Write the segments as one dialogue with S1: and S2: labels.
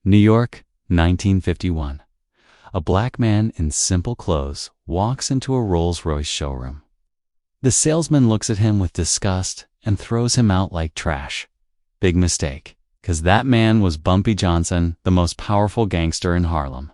S1: New York, 1951. A black man in simple clothes walks into a Rolls-Royce showroom. The salesman looks at him with disgust and throws him out like trash. Big mistake, 'cause that man was Bumpy Johnson, the most powerful gangster in Harlem.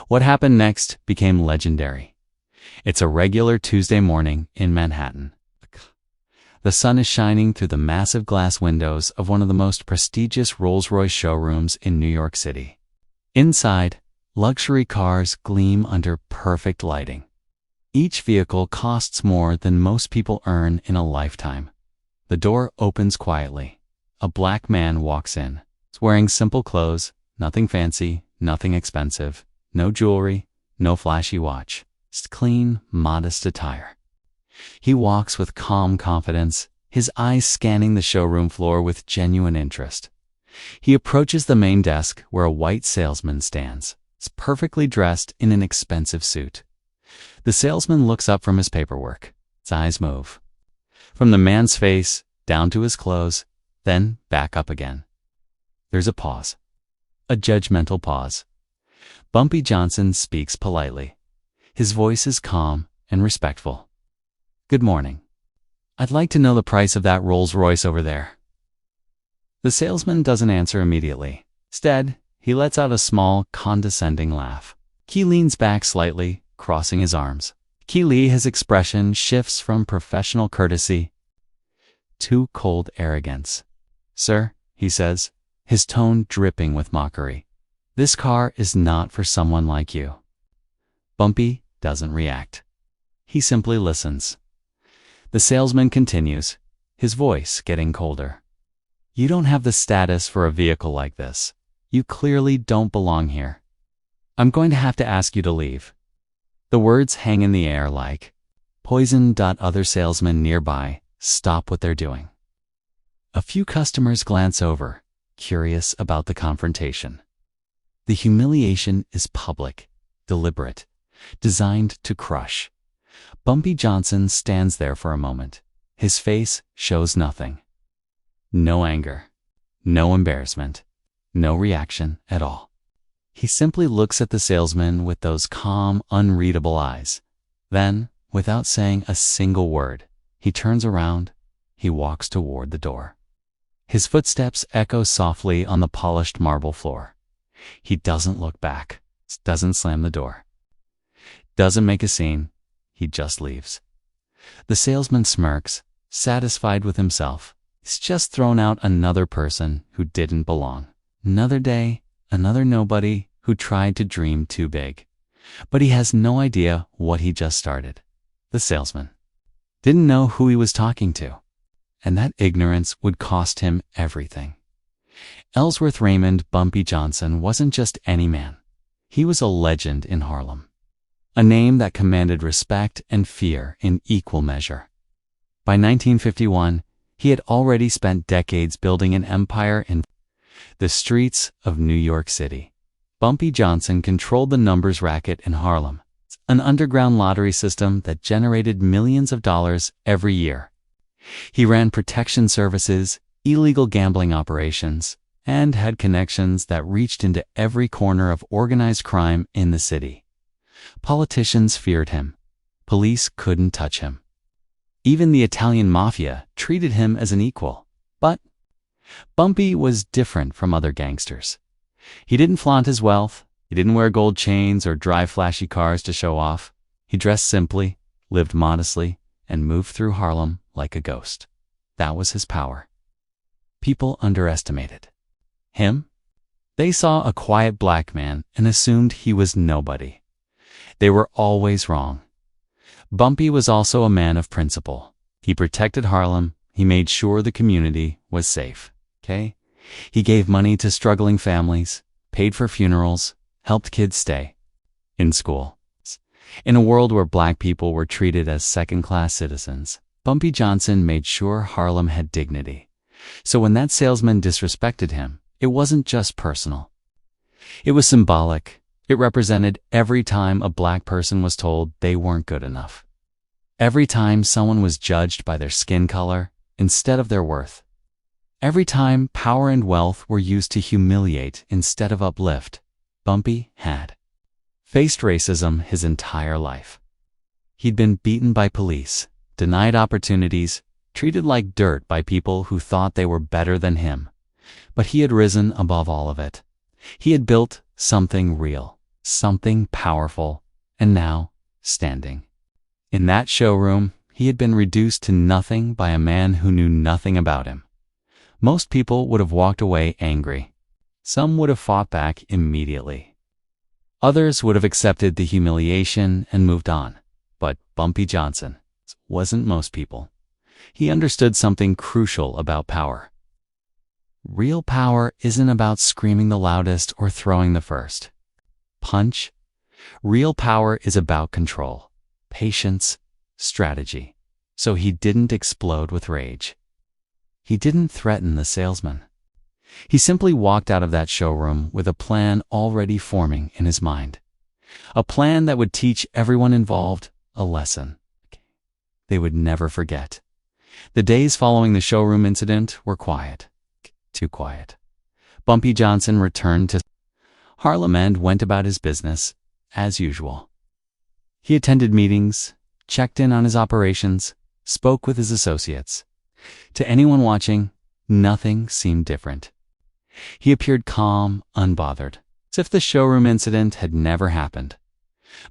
S1: What happened next became legendary. It's a regular Tuesday morning in Manhattan. The sun is shining through the massive glass windows of one of the most prestigious Rolls-Royce showrooms in New York City. Inside, luxury cars gleam under perfect lighting. Each vehicle costs more than most people earn in a lifetime. The door opens quietly. A black man walks in. He's wearing simple clothes, nothing fancy, nothing expensive, no jewelry, no flashy watch. Just clean, modest attire. He walks with calm confidence, his eyes scanning the showroom floor with genuine interest. He approaches the main desk where a white salesman stands. He's perfectly dressed in an expensive suit. The salesman looks up from his paperwork. His eyes move. From the man's face, down to his clothes, then back up again. There's a pause. A judgmental pause. Bumpy Johnson speaks politely. His voice is calm and respectful. "Good morning. I'd like to know the price of that Rolls-Royce over there." The salesman doesn't answer immediately. Instead, he lets out a small, condescending laugh. He leans back slightly, crossing his arms. His expression shifts from professional courtesy to cold arrogance. "Sir," he says, his tone dripping with mockery, "this car is not for someone like you." Bumpy doesn't react. He simply listens. The salesman continues, his voice getting colder. "You don't have the status for a vehicle like this. You clearly don't belong here. I'm going to have to ask you to leave." The words hang in the air like poison. Other salesmen nearby stop what they're doing. A few customers glance over, curious about the confrontation. The humiliation is public, deliberate, designed to crush. Bumpy Johnson stands there for a moment. His face shows nothing. No anger, no embarrassment, no reaction at all. He simply looks at the salesman with those calm, unreadable eyes. Then, without saying a single word, he turns around, he walks toward the door. His footsteps echo softly on the polished marble floor. He doesn't look back, doesn't slam the door, doesn't make a scene. He just leaves. The salesman smirks, satisfied with himself. He's just thrown out another person who didn't belong. Another day, another nobody who tried to dream too big. But he has no idea what he just started. The salesman didn't know who he was talking to, and that ignorance would cost him everything. Ellsworth Raymond Bumpy Johnson wasn't just any man. He was a legend in Harlem. A name that commanded respect and fear in equal measure. By 1951, he had already spent decades building an empire in the streets of New York City. Bumpy Johnson controlled the numbers racket in Harlem, an underground lottery system that generated millions of dollars every year. He ran protection services, illegal gambling operations, and had connections that reached into every corner of organized crime in the city. Politicians feared him. Police couldn't touch him. Even the Italian mafia treated him as an equal. But Bumpy was different from other gangsters. He didn't flaunt his wealth. He didn't wear gold chains or drive flashy cars to show off. He dressed simply, lived modestly, and moved through Harlem like a ghost. That was his power. People underestimated him. They saw a quiet black man and assumed he was nobody. They were always wrong. Bumpy was also a man of principle. He protected Harlem. He made sure the community was safe. He gave money to struggling families, paid for funerals, helped kids stay in school. In a world where black people were treated as second-class citizens, Bumpy Johnson made sure Harlem had dignity. So when that salesman disrespected him, it wasn't just personal. It was symbolic. It represented every time a black person was told they weren't good enough. Every time someone was judged by their skin color instead of their worth. Every time power and wealth were used to humiliate instead of uplift, Bumpy had faced racism his entire life. He'd been beaten by police, denied opportunities, treated like dirt by people who thought they were better than him. But he had risen above all of it. He had built something real, something powerful, and now, standing in that showroom, he had been reduced to nothing by a man who knew nothing about him. Most people would have walked away angry. Some would have fought back immediately. Others would have accepted the humiliation and moved on. But Bumpy Johnson wasn't most people. He understood something crucial about power. Real power isn't about screaming the loudest or throwing the first punch. Real power is about control, patience, strategy. So he didn't explode with rage. He didn't threaten the salesman. He simply walked out of that showroom with a plan already forming in his mind. A plan that would teach everyone involved a lesson they would never forget. The days following the showroom incident were quiet. Too quiet. Bumpy Johnson returned to Harlem and went about his business as usual. He attended meetings, checked in on his operations, spoke with his associates. To anyone watching, nothing seemed different. He appeared calm, unbothered, as if the showroom incident had never happened.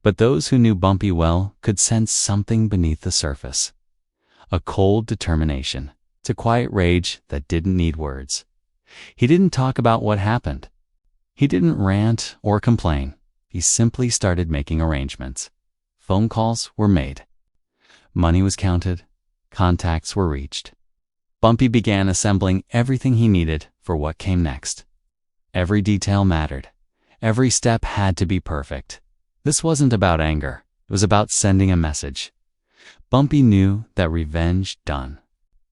S1: But those who knew Bumpy well could sense something beneath the surface. A cold determination to quiet rage that didn't need words. He didn't talk about what happened. He didn't rant or complain. He simply started making arrangements. Phone calls were made. Money was counted. Contacts were reached. Bumpy began assembling everything he needed for what came next. Every detail mattered. Every step had to be perfect. This wasn't about anger. It was about sending a message. Bumpy knew that revenge done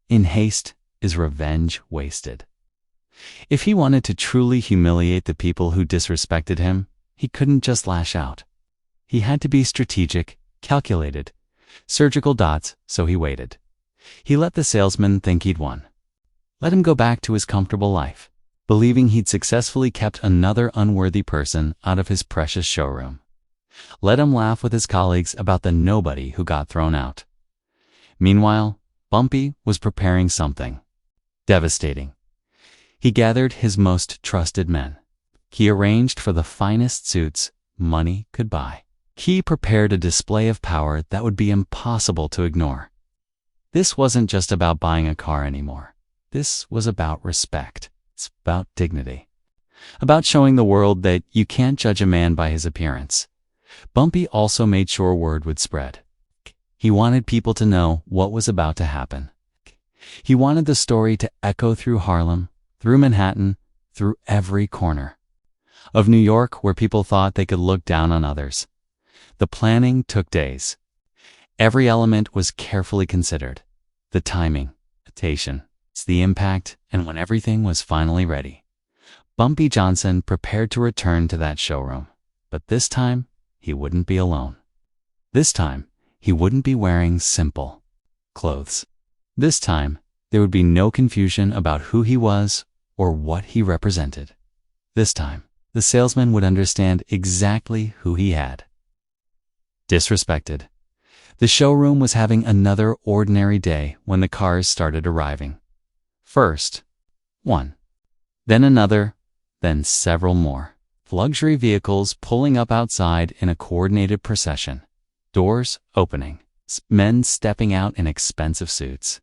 S1: in haste is revenge wasted. If he wanted to truly humiliate the people who disrespected him, he couldn't just lash out. He had to be strategic, calculated, surgical dots, so he waited. He let the salesman think he'd won. Let him go back to his comfortable life, believing he'd successfully kept another unworthy person out of his precious showroom. Let him laugh with his colleagues about the nobody who got thrown out. Meanwhile, Bumpy was preparing something devastating. He gathered his most trusted men. He arranged for the finest suits money could buy. He prepared a display of power that would be impossible to ignore. This wasn't just about buying a car anymore. This was about respect. It's about dignity. About showing the world that you can't judge a man by his appearance. Bumpy also made sure word would spread. He wanted people to know what was about to happen. He wanted the story to echo through Harlem, through Manhattan, through every corner of New York where people thought they could look down on others. The planning took days. Every element was carefully considered. The timing, the impact, and when everything was finally ready, Bumpy Johnson prepared to return to that showroom. But this time, he wouldn't be alone. This time, he wouldn't be wearing simple clothes. This time, there would be no confusion about who he was or what he represented. This time, the salesman would understand exactly who he had disrespected. The showroom was having another ordinary day when the cars started arriving. First, one, then another, then several more. Luxury vehicles pulling up outside in a coordinated procession. Doors opening. Men stepping out in expensive suits.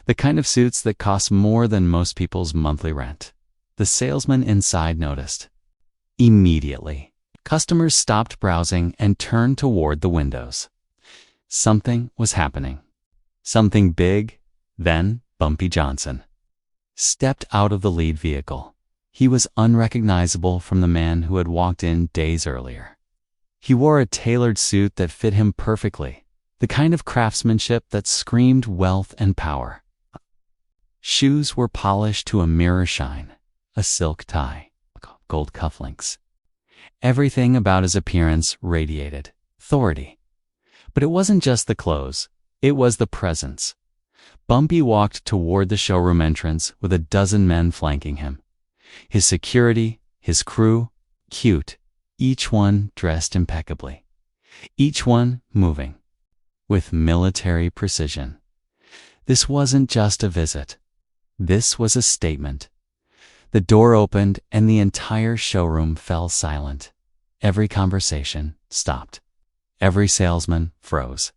S1: The kind of suits that cost more than most people's monthly rent. The salesman inside noticed. Immediately, customers stopped browsing and turned toward the windows. Something was happening. Something big. Then Bumpy Johnson stepped out of the lead vehicle. He was unrecognizable from the man who had walked in days earlier. He wore a tailored suit that fit him perfectly, the kind of craftsmanship that screamed wealth and power. Shoes were polished to a mirror shine, a silk tie, gold cufflinks. Everything about his appearance radiated authority. But it wasn't just the clothes, it was the presence. Bumpy walked toward the showroom entrance with a dozen men flanking him. His security, his crew, cute, each one dressed impeccably, each one moving with military precision. This wasn't just a visit. This was a statement. The door opened and the entire showroom fell silent. Every conversation stopped. Every salesman froze.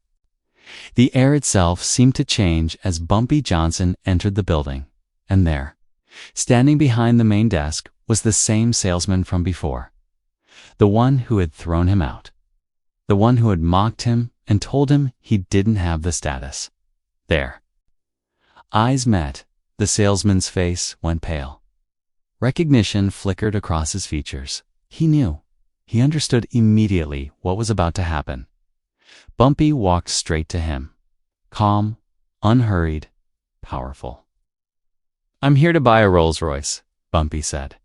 S1: The air itself seemed to change as Bumpy Johnson entered the building, and there, standing behind the main desk, was the same salesman from before. The one who had thrown him out. The one who had mocked him and told him he didn't have the status. There. Eyes met. The salesman's face went pale. Recognition flickered across his features. He knew. He understood immediately what was about to happen. Bumpy walked straight to him. Calm, unhurried, powerful. "I'm here to buy a Rolls-Royce," Bumpy said.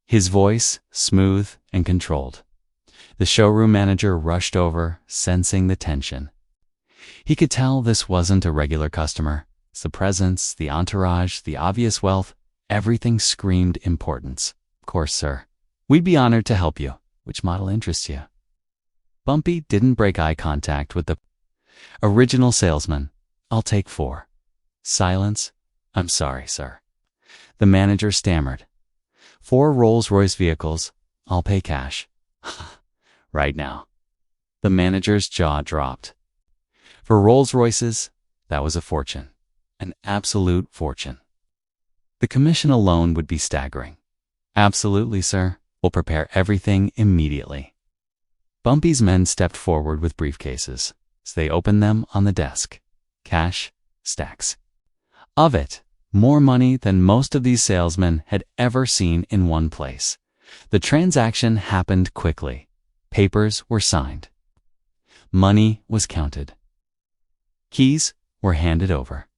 S1: His voice smooth and controlled. The showroom manager rushed over, sensing the tension. He could tell this wasn't a regular customer. The presence, the entourage, the obvious wealth, everything screamed importance. "Of course, sir. We'd be honored to help you. Which model interests you?" Bumpy didn't break eye contact with the original salesman. "I'll take 4. Silence. "I'm sorry, sir." The manager stammered. 4 Rolls-Royce vehicles. "I'll pay cash." "Right now." The manager's jaw dropped. For Rolls-Royces, that was a fortune. An absolute fortune. The commission alone would be staggering. "Absolutely, sir. We'll prepare everything immediately." Bumpy's men stepped forward with briefcases. So they opened them on the desk. Cash, stacks. Of it, more money than most of these salesmen had ever seen in one place. The transaction happened quickly. Papers were signed. Money was counted. Keys were handed over.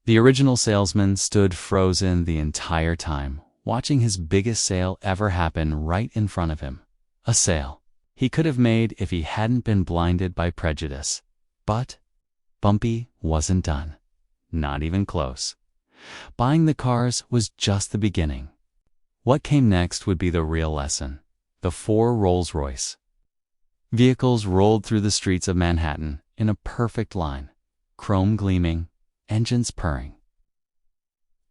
S1: The original salesman stood frozen the entire time, watching his biggest sale ever happen right in front of him. A sale he could have made if he hadn't been blinded by prejudice. But Bumpy wasn't done. Not even close. Buying the cars was just the beginning. What came next would be the real lesson. The FOUR Rolls-Royce. Vehicles rolled through the streets of Manhattan in a perfect line, chrome gleaming, engines purring.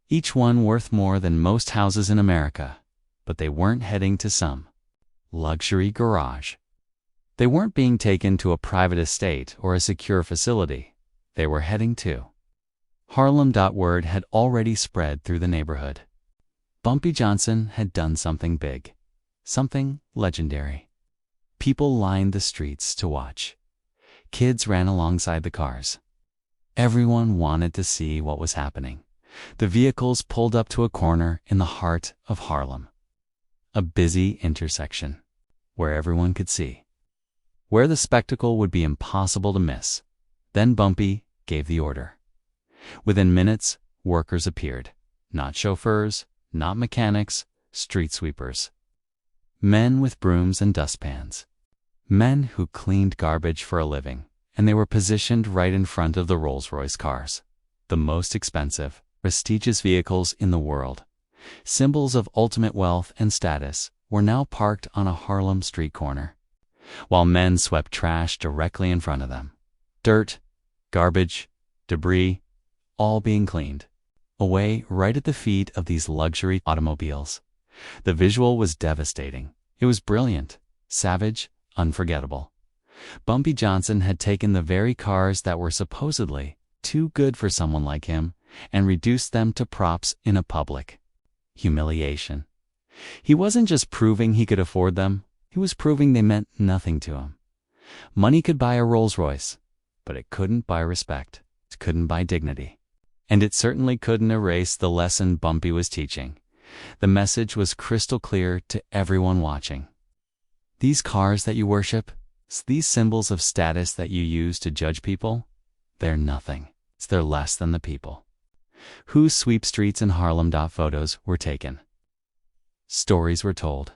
S1: Each one worth more than most houses in America, but they weren't heading to some luxury garage. They weren't being taken to a private estate or a secure facility. They were heading to Harlem. Word had already spread through the neighborhood. Bumpy Johnson had done something big, something legendary. People lined the streets to watch. Kids ran alongside the cars. Everyone wanted to see what was happening. The vehicles pulled up to a corner in the heart of Harlem. A busy intersection, where everyone could see. Where the spectacle would be impossible to miss. Then Bumpy gave the order. Within minutes, workers appeared. Not chauffeurs, not mechanics, street sweepers. Men with brooms and dustpans. Men who cleaned garbage for a living, and they were positioned right in front of the Rolls-Royce cars. The most expensive, prestigious vehicles in the world. Symbols of ultimate wealth and status were now parked on a Harlem street corner, while men swept trash directly in front of them. Dirt, garbage, debris, all being cleaned away right at the feet of these luxury automobiles. The visual was devastating. It was brilliant, savage, unforgettable. Bumpy Johnson had taken the very cars that were supposedly too good for someone like him and reduced them to props in a public humiliation. He wasn't just proving he could afford them, he was proving they meant nothing to him. Money could buy a Rolls-Royce, but it couldn't buy respect. It couldn't buy dignity. And it certainly couldn't erase the lesson Bumpy was teaching. The message was crystal clear to everyone watching. These cars that you worship, these symbols of status that you use to judge people, they're nothing. They're less than the people who sweep streets in Harlem. Photos were taken. Stories were told.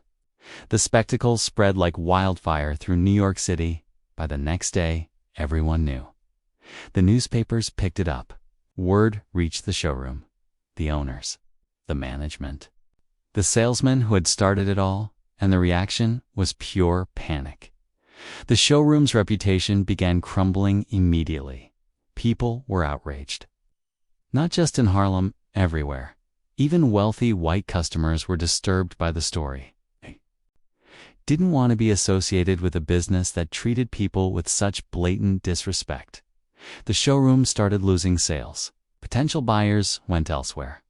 S1: The spectacle spread like wildfire through New York City. By the next day, everyone knew. The newspapers picked it up. Word reached the showroom, the owners, the management, the salesman who had started it all, and the reaction was pure panic. The showroom's reputation began crumbling immediately. People were outraged. Not just in Harlem, everywhere. Even wealthy white customers were disturbed by the story. Didn't want to be associated with a business that treated people with such blatant disrespect. The showroom started losing sales. Potential buyers went elsewhere.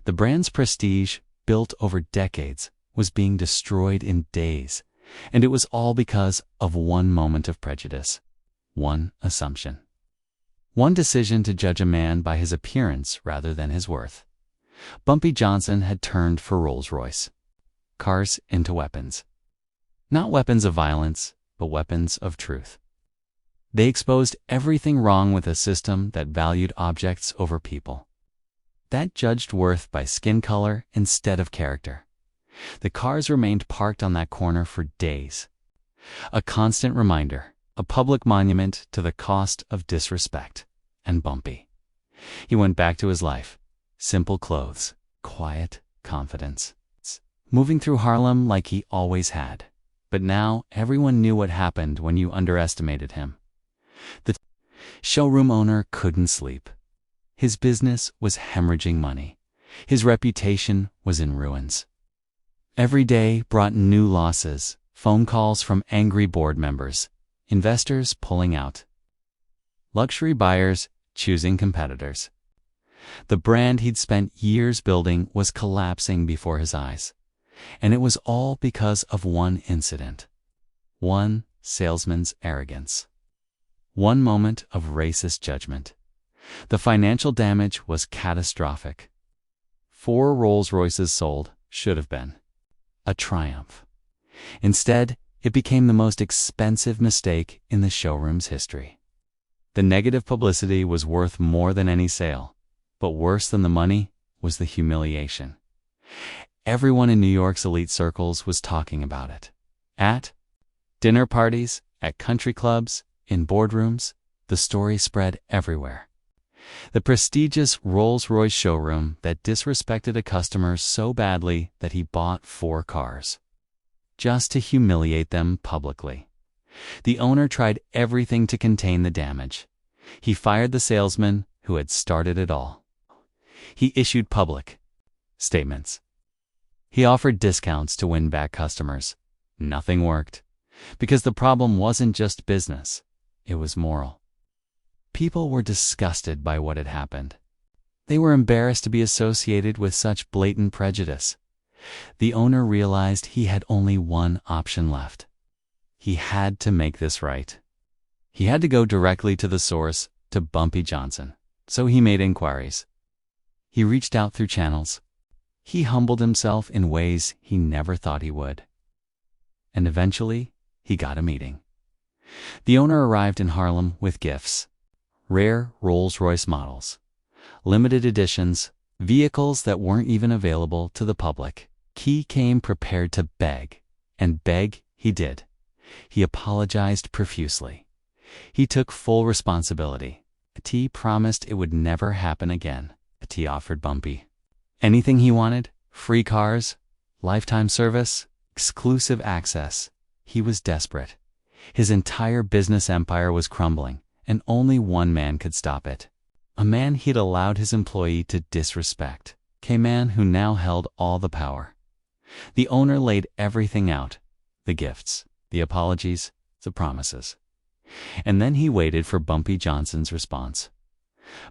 S1: The brand's prestige, built over decades, was being destroyed in days, and it was all because of one moment of prejudice, one assumption, one decision to judge a man by his appearance rather than his worth. Bumpy Johnson had turned for Rolls-Royce. Cars into weapons. Not weapons of violence, but weapons of truth. They exposed everything wrong with a system that valued objects over people, that judged worth by skin color instead of character. The cars remained parked on that corner for days. A constant reminder, a public monument to the cost of disrespect. And Bumpy. He went back to his life. Simple clothes, quiet confidence. Moving through Harlem like he always had. But now everyone knew what happened when you underestimated him. The showroom owner couldn't sleep. His business was hemorrhaging money. His reputation was in ruins. Every day brought new losses, phone calls from angry board members, investors pulling out, luxury buyers choosing competitors. The brand he'd spent years building was collapsing before his eyes. And it was all because of one incident. One salesman's arrogance. One moment of racist judgment. The financial damage was catastrophic. 4 Rolls-Royces sold should have been a triumph. Instead, it became the most expensive mistake in the showroom's history. The negative publicity was worth more than any sale, but worse than the money was the humiliation. Everyone in New York's elite circles was talking about it. At dinner parties, at country clubs, in boardrooms, the story spread everywhere. The prestigious Rolls-Royce showroom that disrespected a customer so badly that he bought 4 cars, just to humiliate them publicly. The owner tried everything to contain the damage. He fired the salesman who had started it all. He issued public statements. He offered discounts to win back customers. Nothing worked, because the problem wasn't just business, it was moral. People were disgusted by what had happened. They were embarrassed to be associated with such blatant prejudice. The owner realized he had only one option left. He had to make this right. He had to go directly to the source, to Bumpy Johnson. So he made inquiries. He reached out through channels. He humbled himself in ways he never thought he would. And eventually, he got a meeting. The owner arrived in Harlem with gifts. Rare Rolls-Royce models. Limited editions, vehicles that weren't even available to the public. He came prepared to beg, and beg he did. He apologized profusely. He took full responsibility. He promised it would never happen again. He offered Bumpy anything he wanted: free cars, lifetime service, exclusive access. He was desperate. His entire business empire was crumbling, and only one man could stop it. A man he'd allowed his employee to disrespect. A man who now held all the power. The owner laid everything out: the gifts, the apologies, the promises. And then he waited for Bumpy Johnson's response.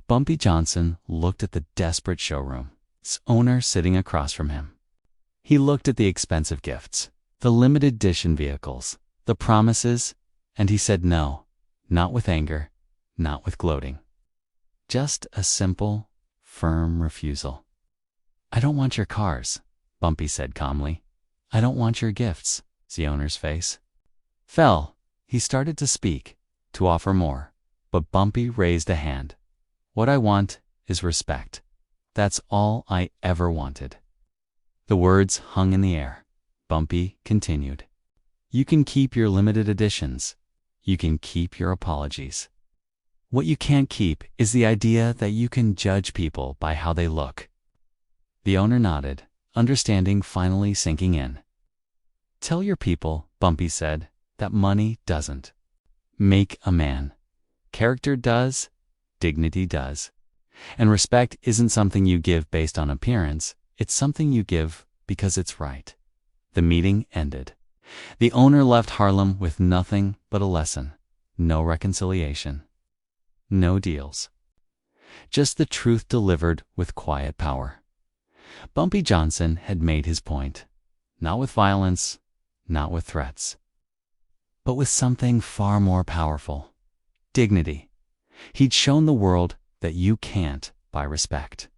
S1: Bumpy Johnson looked at the desperate showroom, its owner sitting across from him. He looked at the expensive gifts, the limited edition vehicles, the promises, and he said no, not with anger, not with gloating. Just a simple, firm refusal. "I don't want your cars," Bumpy said calmly. "I don't want your gifts." The owner's face fell. He started to speak, to offer more, but Bumpy raised a hand. "What I want is respect. That's all I ever wanted." The words hung in the air. Bumpy continued. "You can keep your limited editions. You can keep your apologies. What you can't keep is the idea that you can judge people by how they look. The owner nodded, understanding finally sinking in. Tell your people, Bumpy said, that money doesn't make a man. Character does, dignity does. And respect isn't something you give based on appearance, it's something you give because it's right. The meeting ended. The owner left Harlem with nothing but a lesson. No reconciliation. No deals. Just the truth delivered with quiet power. Bumpy Johnson had made his point. Not with violence, not with threats, but with something far more powerful. Dignity. He'd shown the world that you can't buy respect.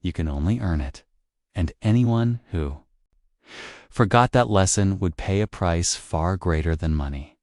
S1: You can only earn it. And anyone who forgot that lesson would pay a price far greater than money.